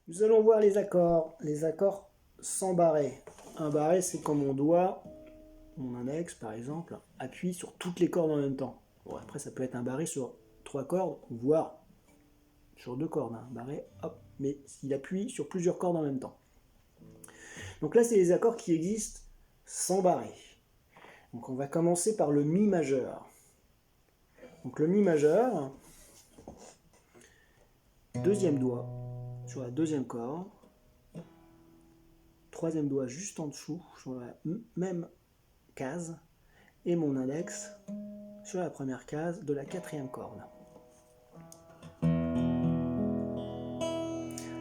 Nous allons voir les accords sans barré. Un barré, c'est quand mon doigt, mon index par exemple, appuie sur toutes les cordes en même temps. Bon, après, ça peut être un barré sur 3 cordes, voire sur 2 cordes. Un barré, hop, mais il appuie sur plusieurs cordes en même temps. Donc là, c'est les accords qui existent sans barré. Donc on va commencer par le Mi majeur. Donc le Mi majeur, deuxième doigt sur la deuxième corde, troisième doigt juste en dessous sur la même case, et mon index sur la première case de la quatrième corde.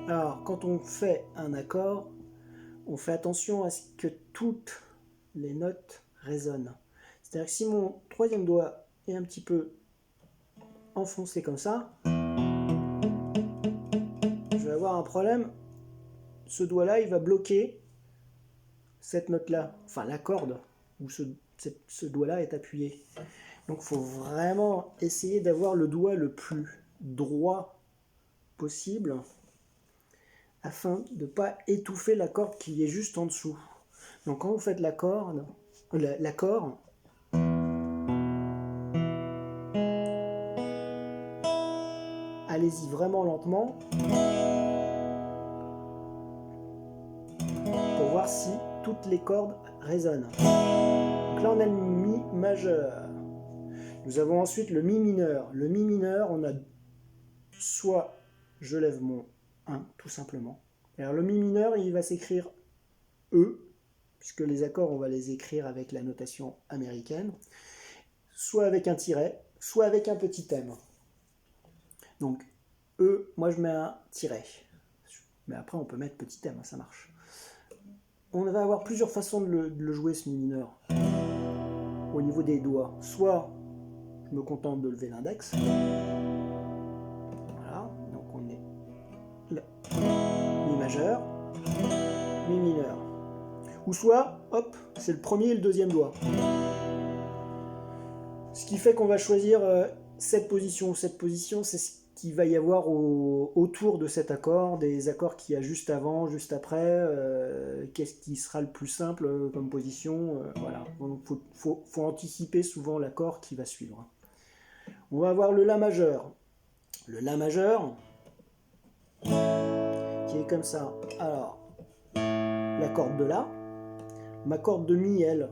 Alors quand on fait un accord, on fait attention à ce que toutes les notes résonnent. C'est-à-dire que si mon troisième doigt est un petit peu enfoncé comme ça, je vais avoir un problème. Ce doigt-là, il va bloquer cette note-là, enfin la corde où ce doigt-là est appuyé. Donc il faut vraiment essayer d'avoir le doigt le plus droit possible afin de ne pas étouffer la corde qui est juste en dessous. Donc quand vous faites l'accord, allez-y vraiment lentement pour voir si toutes les cordes résonnent. Donc là on a le Mi majeur. Nous avons ensuite le Mi mineur. Le Mi mineur, on a soit je lève mon 1 tout simplement. Alors le Mi mineur, il va s'écrire E, puisque les accords on va les écrire avec la notation américaine, soit avec un tiret, soit avec un petit M. Donc E, moi je mets un tiret, mais après on peut mettre petit M, ça marche. On va avoir plusieurs façons de le jouer ce Mi mineur au niveau des doigts. Soit je me contente de lever l'index, voilà, donc on est là, Mi majeur, Mi mineur. Ou soit, hop, c'est le premier et le deuxième doigt. Ce qui fait qu'on va choisir cette position. Cette position, c'est ce qu'il va y avoir autour de cet accord, des accords qu'il y a juste avant, juste après, qu'est-ce qui sera le plus simple comme position, voilà. Donc faut anticiper souvent l'accord qui va suivre. On va avoir le La majeur. Le La majeur, qui est comme ça. Alors, la corde de La, ma corde de Mi, elle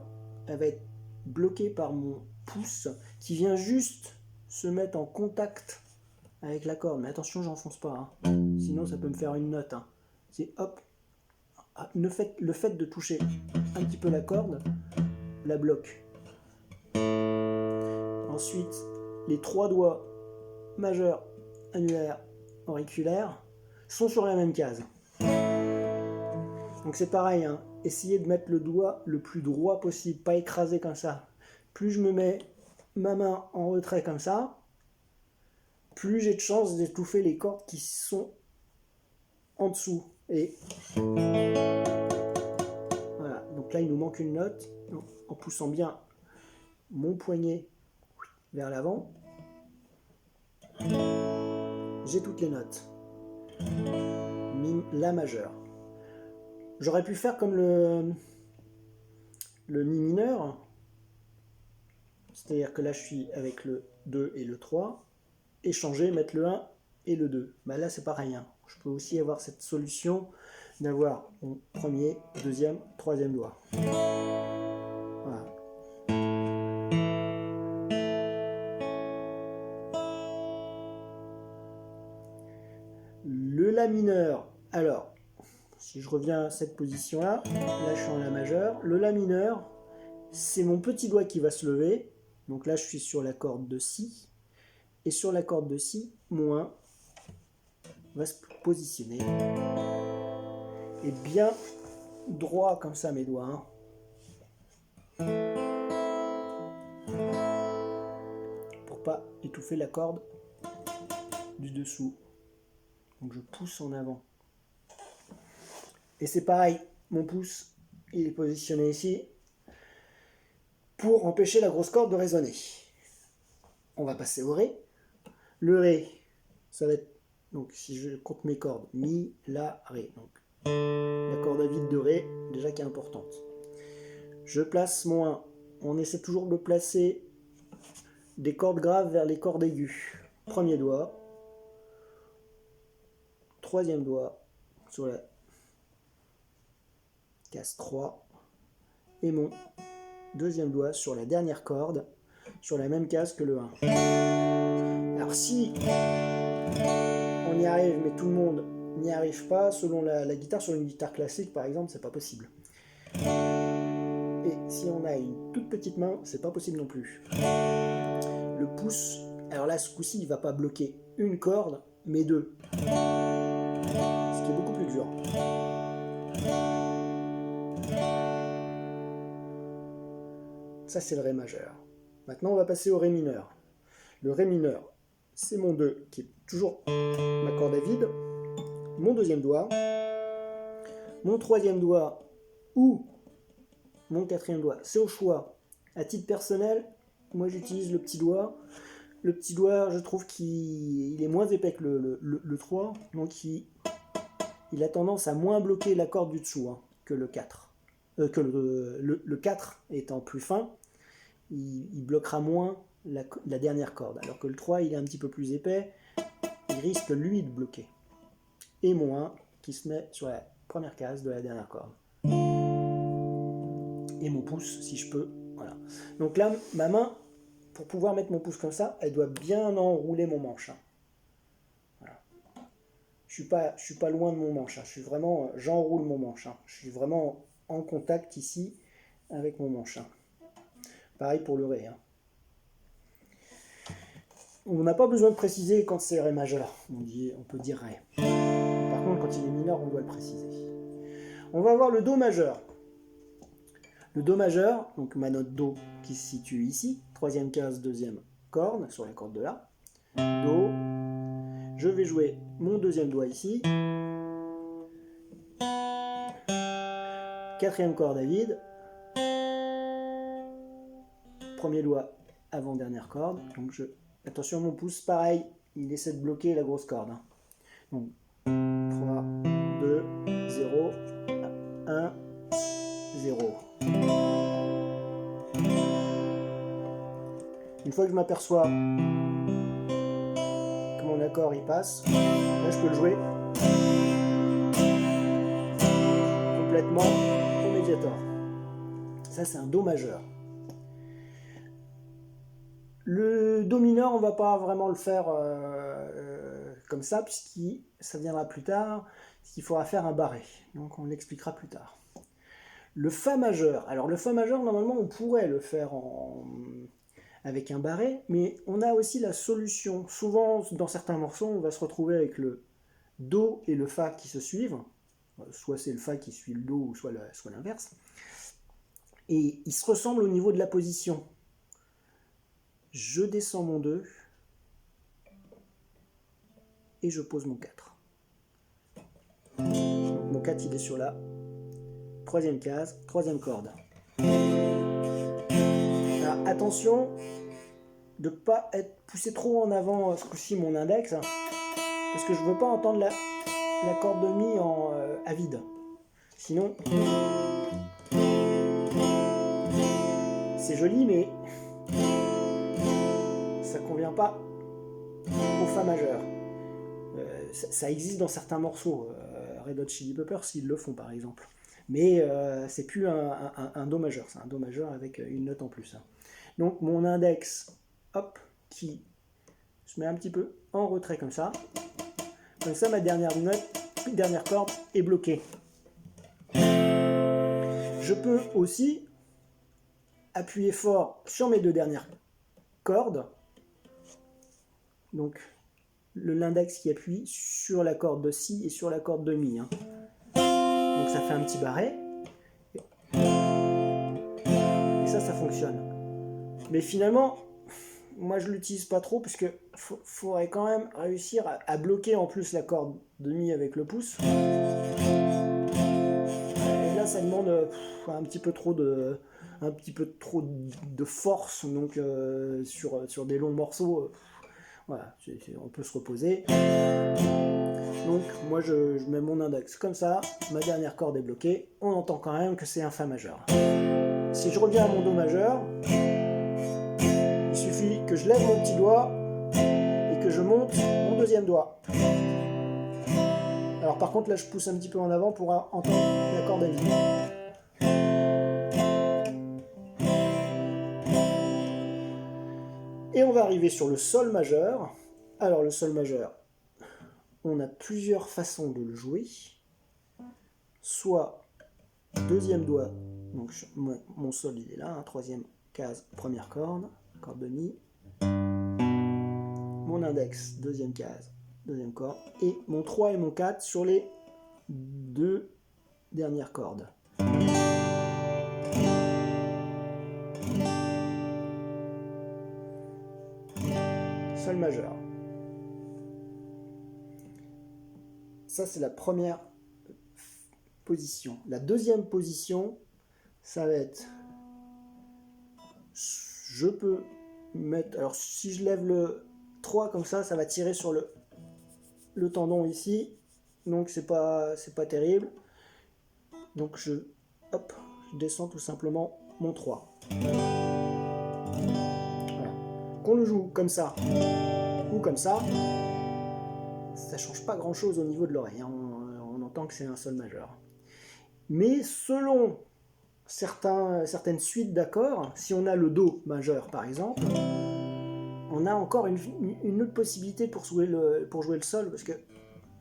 va être bloquée par mon pouce qui vient juste se mettre en contact avec la corde. Mais attention, j'enfonce pas, hein. Sinon ça peut me faire une note, hein. C'est hop, le fait de toucher un petit peu la corde la bloque. Ensuite, les 3 doigts majeur, annulaire, auriculaire sont sur la même case. Donc c'est pareil, hein. Essayez de mettre le doigt le plus droit possible, pas écrasé comme ça. Plus je me mets ma main en retrait comme ça, plus j'ai de chances d'étouffer les cordes qui sont en dessous. Et voilà, donc là il nous manque une note. Donc, en poussant bien mon poignet vers l'avant, j'ai toutes les notes. Mi, La majeur. J'aurais pu faire comme le Mi mineur, c'est-à-dire que là je suis avec le 2 et le 3, et changer, mettre le 1 et le 2. Bah là c'est pareil, hein. Je peux aussi avoir cette solution d'avoir mon premier, deuxième, troisième doigt. Voilà. Le La mineur, alors, si je reviens à cette position-là, là je suis en La majeur, le La mineur, c'est mon petit doigt qui va se lever, donc là je suis sur la corde de Si, et sur la corde de Si, mon 1 va se positionner, et bien droit comme ça mes doigts, hein, pour pas étouffer la corde du dessous. Donc je pousse en avant. Et c'est pareil, mon pouce il est positionné ici pour empêcher la grosse corde de résonner. On va passer au Ré. Le Ré, ça va être Donc si je compte mes cordes, Mi, La, Ré. Donc la corde à vide de Ré, déjà qui est importante. Je place mon 1. On essaie toujours de placer des cordes graves vers les cordes aiguës. Premier doigt. Troisième doigt sur la case 3. Et mon deuxième doigt sur la dernière corde, sur la même case que le 1. Alors si on y arrive, mais tout le monde n'y arrive pas, selon la guitare, sur une guitare classique par exemple, c'est pas possible. Et si on a une toute petite main, c'est pas possible non plus. Le pouce, alors là ce coup-ci il va pas bloquer une corde, mais deux. Ce qui est beaucoup plus dur. Ça c'est le Ré majeur. Maintenant on va passer au Ré mineur. Le Ré mineur, c'est mon 2 qui est toujours ma corde à vide, mon deuxième doigt, mon troisième doigt ou mon quatrième doigt, c'est au choix. À titre personnel, moi j'utilise le petit doigt. Le petit doigt, je trouve qu'il est moins épais que le 3, donc il a tendance à moins bloquer la corde du dessous que le 4. Que le 4 étant plus fin, il bloquera moins la dernière corde, alors que le 3 il est un petit peu plus épais, il risque lui de bloquer. Et mon 1 qui se met sur la première case de la dernière corde. Et mon pouce si je peux. Voilà. Donc là, ma main, pour pouvoir mettre mon pouce comme ça, elle doit bien enrouler mon manche. Voilà. Je suis pas loin de mon manche. J'enroule mon manche. Je suis vraiment en contact ici avec mon manche. Pareil pour le Ré. On n'a pas besoin de préciser quand c'est Ré majeur. On peut dire Ré. Par contre, quand il est mineur, on doit le préciser. On va voir le Do majeur. Le Do majeur, donc ma note Do qui se situe ici, troisième case, deuxième corde, sur la corde de La. Do. Je vais jouer mon deuxième doigt ici. Quatrième corde à vide. Premier doigt avant dernière corde. Donc attention, mon pouce, pareil, il essaie de bloquer la grosse corde. Donc 3, 2, 0, 1, 0. Une fois que je m'aperçois que mon accord il passe, là je peux le jouer complètement au médiator. Ça c'est un Do majeur. Le Do mineur, on va pas vraiment le faire comme ça, puisque ça viendra plus tard, qu'il faudra faire un barré. Donc on l'expliquera plus tard. Le Fa majeur. Alors le Fa majeur, normalement, on pourrait le faire avec un barré, mais on a aussi la solution. Souvent, dans certains morceaux, on va se retrouver avec le Do et le Fa qui se suivent. Soit c'est le Fa qui suit le Do, ou soit l'inverse. Et ils se ressemblent au niveau de la position. Je descends mon 2 et je pose mon 4. Donc mon 4 il est sur la troisième case, troisième corde. Alors, attention de ne pas être poussé trop en avant ce coup-ci mon index, parce que je ne veux pas entendre la corde de Mi à vide. Sinon, c'est joli, mais ça ne convient pas au Fa majeur. Ça existe dans certains morceaux. Red Hot Chili Peppers, ils le font par exemple. Mais c'est plus un Do majeur, c'est un Do majeur avec une note en plus. Donc mon index, hop, qui se met un petit peu en retrait comme ça. Comme ça, ma dernière corde est bloquée. Je peux aussi appuyer fort sur mes deux dernières cordes. Donc l'index qui appuie sur la corde de Si et sur la corde de Mi. Donc ça fait un petit barré. Et ça fonctionne. Mais finalement, moi je l'utilise pas trop, puisque faudrait quand même réussir à bloquer en plus la corde de Mi avec le pouce. Et là ça demande un petit peu trop de force, donc sur des longs morceaux, Voilà, on peut se reposer. Donc moi je mets mon index comme ça, ma dernière corde est bloquée, on entend quand même que c'est un Fa majeur. Si je reviens à mon Do majeur, il suffit que je lève mon petit doigt et que je monte mon deuxième doigt. Alors par contre là je pousse un petit peu en avant pour entendre la corde à vide. Et on va arriver sur le Sol majeur. Alors le Sol majeur, on a plusieurs façons de le jouer. Soit deuxième doigt, donc mon Sol il est là, hein, troisième case, première corde, corde de Mi. Mon index, deuxième case, deuxième corde. Et mon 3 et mon 4 sur les deux dernières cordes. Sol majeur. Ça, c'est la première position. La deuxième position, ça va être... Je peux mettre... Alors, si je lève le 3 comme ça va tirer sur le tendon ici. Donc, c'est pas terrible. Donc, je descends tout simplement mon 3. Voilà. Qu'on le joue comme ça ou comme ça change pas grand chose au niveau de l'oreille. On entend que c'est un Sol majeur. Mais selon certaines suites d'accords, si on a le Do majeur par exemple, on a encore une autre possibilité pour jouer le Sol, parce que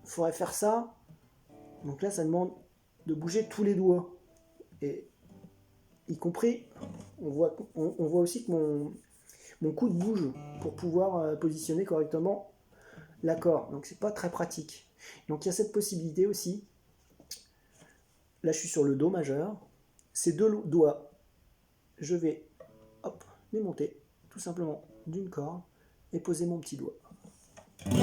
faudrait faire ça. Donc là, ça demande de bouger tous les doigts. Et y compris, on voit aussi que mon coude bouge pour pouvoir positionner correctement l'accord. Donc c'est pas très pratique. Donc il y a cette possibilité aussi. Là je suis sur le Do majeur. Ces deux doigts, je vais les monter tout simplement d'une corde et poser mon petit doigt. Donc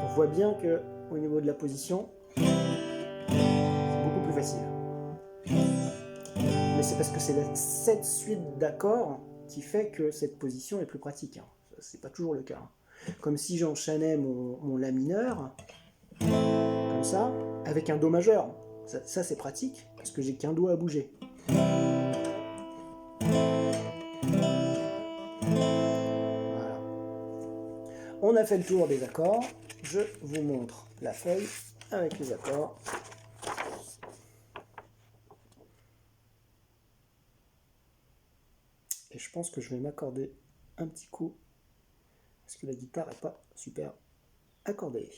on voit bien que au niveau de la position, c'est beaucoup plus facile. Mais c'est parce que c'est cette suite d'accords qui fait que cette position est plus pratique. C'est pas toujours le cas. Comme si j'enchaînais mon La mineur, comme ça, avec un Do majeur. Ça c'est pratique, parce que j'ai qu'un doigt à bouger. Voilà. On a fait le tour des accords. Je vous montre la feuille avec les accords. Et je pense que je vais m'accorder un petit coup, parce que la guitare n'est pas super accordée.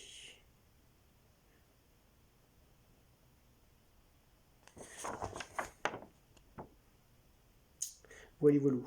Voilà, voilà.